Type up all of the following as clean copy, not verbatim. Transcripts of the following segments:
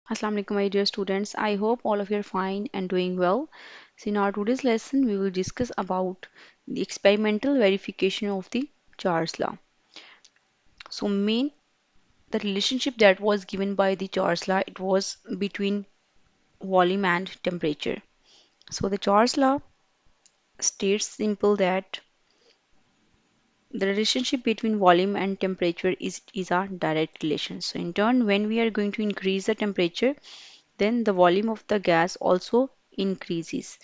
Assalamu alaikum, my dear students. I hope all of you are fine and doing well. So, in our today's lesson, we will discuss about the experimental verification of the Charles law. So, the relationship that was given by the Charles law, it was between volume and temperature. So, the Charles law states simple that the relationship between volume and temperature is a direct relation. So, in turn, when we are going to increase the temperature, then the volume of the gas also increases.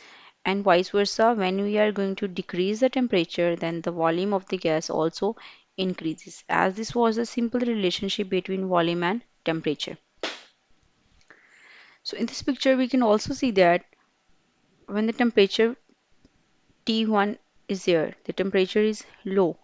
And vice versa, when we are going to decrease the temperature, then the volume of the gas also increases, as this was a simple relationship between volume and temperature. So in this picture, we can also see that when the temperature T1 is there, the temperature is low,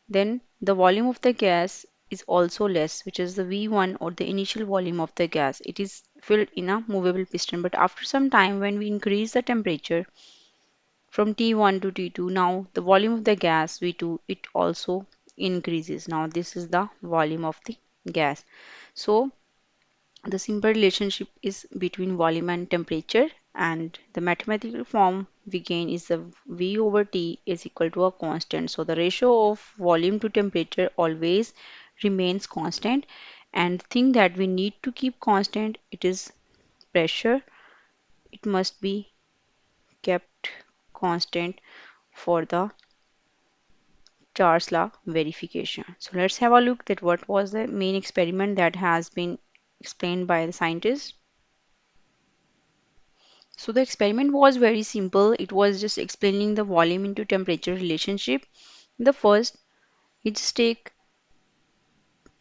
then the volume of the gas is also less, which is the V1 or the initial volume of the gas. It is filled in a movable piston. But after some time, when we increase the temperature from T1 to T2, now the volume of the gas V2, it also increases. Now this is the volume of the gas. So the simple relationship is between volume and temperature, and the mathematical form we gain is the V over T is equal to a constant. So the ratio of volume to temperature always remains constant, and the thing that we need to keep constant, it is pressure. It must be kept constant for the Charles law verification. So let's have a look at what was the main experiment that has been explained by the scientists. So the experiment was very simple. It was just explaining the volume into temperature relationship. The first, he just take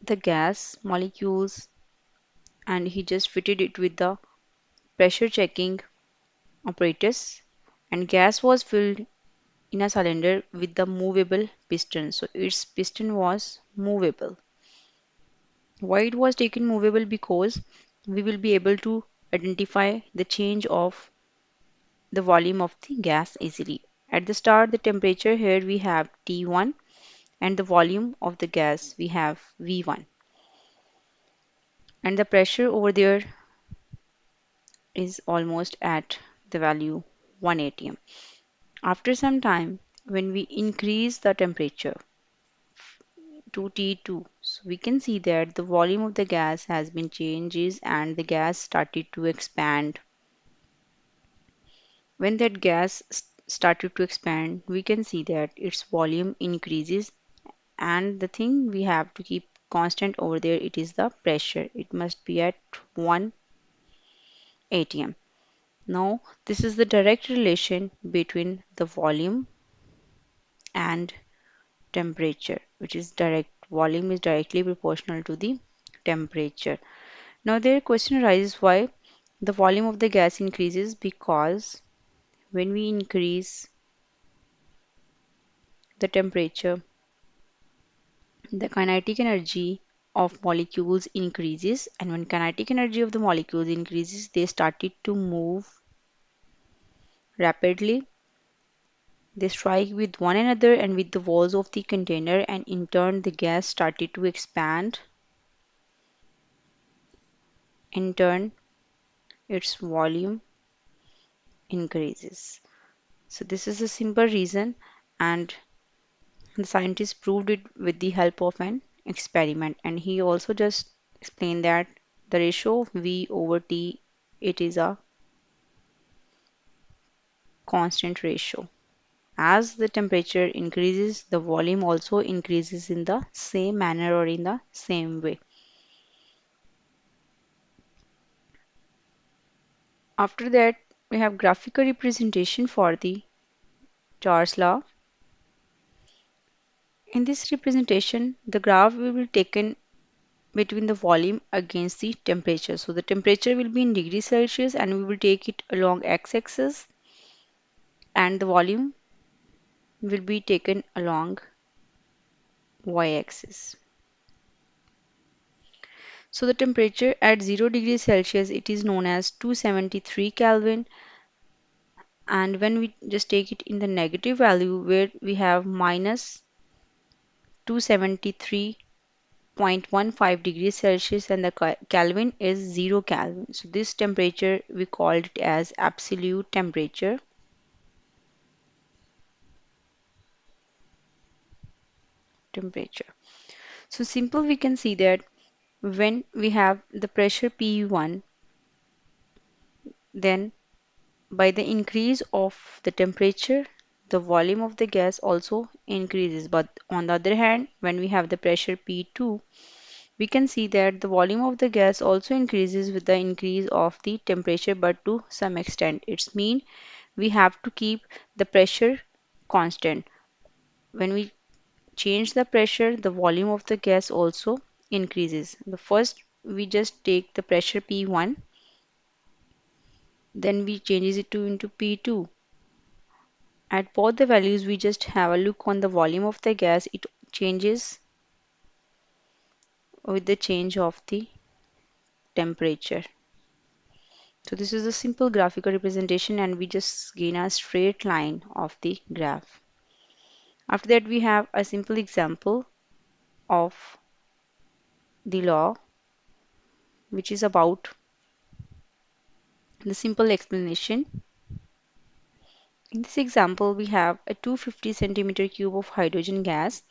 the gas molecules and he just fitted it with the pressure checking apparatus, and gas was filled in a cylinder with the movable piston. So its piston was movable. Why it was taken movable? Because we will be able to identify the change of the volume of the gas easily. At the start, the temperature here we have T1 and the volume of the gas we have V1, and the pressure over there is almost at the value 1 atm. After some time, when we increase the temperature to T2, so we can see that the volume of the gas has been changes and the gas started to expand. When that gas started to expand, we can see that its volume increases, and the thing we have to keep constant over there, it is the pressure. It must be at 1 atm. Now, this is the direct relation between the volume and temperature, which is direct. Volume is directly proportional to the temperature. Now, their question arises why the volume of the gas increases, because when we increase the temperature, the kinetic energy of molecules increases, and when kinetic energy of the molecules increases, they started to move rapidly. They strike with one another and with the walls of the container, and in turn the gas started to expand. In turn, its volume increases. So this is a simple reason, and the scientist proved it with the help of an experiment. And he also just explained that the ratio of V over T, it is a constant ratio. As the temperature increases, the volume also increases in the same manner or in the same way. After that, we have graphical representation for the Charles law. In this representation, the graph will be taken between the volume against the temperature. So the temperature will be in degrees Celsius and we will take it along x-axis, and the volume will be taken along y-axis. So the temperature at 0 degrees Celsius, it is known as 273 Kelvin, and when we just take it in the negative value where we have minus 273 0.15 degrees Celsius and the Kelvin is 0 Kelvin. So this temperature we called it as absolute temperature. So simple we can see that when we have the pressure P1, then by the increase of the temperature, the volume of the gas also increases. But on the other hand, when we have the pressure P2, we can see that the volume of the gas also increases with the increase of the temperature, but to some extent. It's mean we have to keep the pressure constant. When we change the pressure, the volume of the gas also increases. The first we just take the pressure P1, then we changes it to into P2. At both the values, we just have a look on the volume of the gas. It changes with the change of the temperature. So this is a simple graphical representation and we just gain a straight line of the graph. After that, we have a simple example of the law, which is about the simple explanation. In this example, we have a 250 centimeter cube of hydrogen gas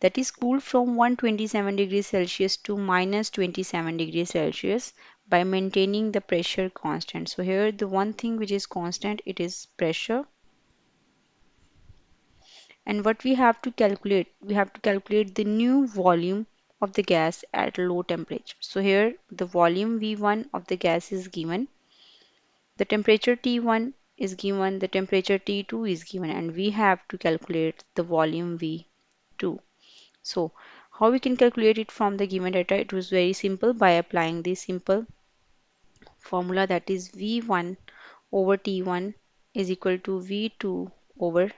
that is cooled from 127 degrees Celsius to minus 27 degrees Celsius by maintaining the pressure constant. So here the one thing which is constant, it is pressure. And what we have to calculate the new volume of the gas at low temperature. So here the volume V1 of the gas is given, the temperature T1 is given, the temperature T2 is given, and we have to calculate the volume V2. So how we can calculate it from the given data? It was very simple by applying this simple formula, that is V1 over T1 is equal to V2 over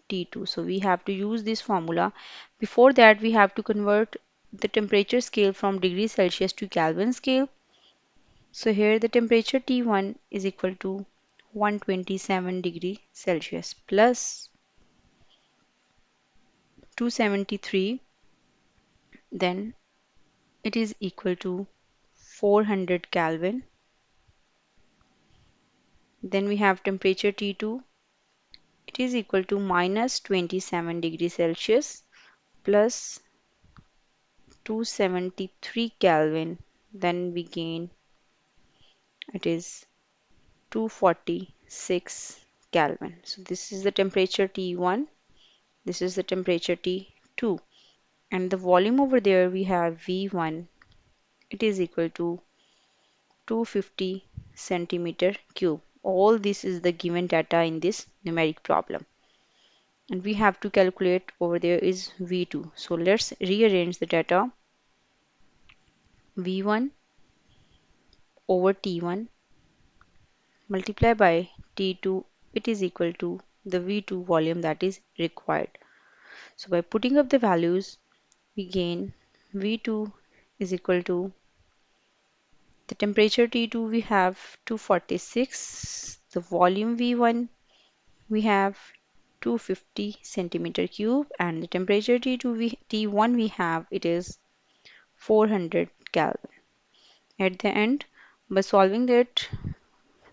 T2. So we have to use this formula. Before that, we have to convert the temperature scale from degree Celsius to Kelvin scale. So here the temperature T1 is equal to 127 degree Celsius plus 273, then it is equal to 400 Kelvin. Then we have temperature T2, it is equal to minus 27 degrees Celsius plus 273 Kelvin. Then we gain, it is 246 Kelvin. So this is the temperature T1, this is the temperature T2. And the volume over there we have V1, it is equal to 250 centimeter cube. All this is the given data in this numeric problem. And we have to calculate over there is V2. So let's rearrange the data. V1 over T1 multiply by T2, it is equal to the V2 volume that is required. So by putting up the values, we gain V2 is equal to the temperature T2 we have 246, the volume V1 we have 250 centimeter cube, and the temperature T1 we have it is 400 Kelvin. At the end, by solving that,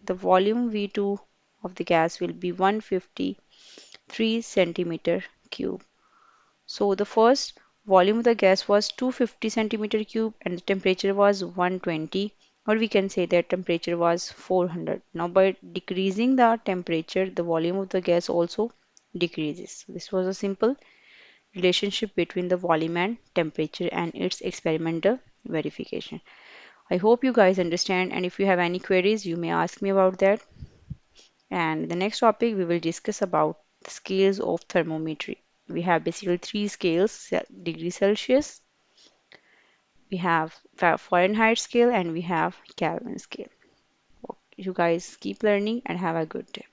the volume V2 of the gas will be 153 centimeter cube. So the first volume of the gas was 250 centimeter cube and the temperature was 120, or we can say that temperature was 400. Now by decreasing the temperature, the volume of the gas also decreases. This was a simple relationship between the volume and temperature and its experimental verification. I hope you guys understand, and if you have any queries, you may ask me about that. And the next topic we will discuss about the scales of thermometry. We have basically three scales: degree Celsius, we have Fahrenheit scale, and we have Kelvin scale. You guys keep learning and have a good day.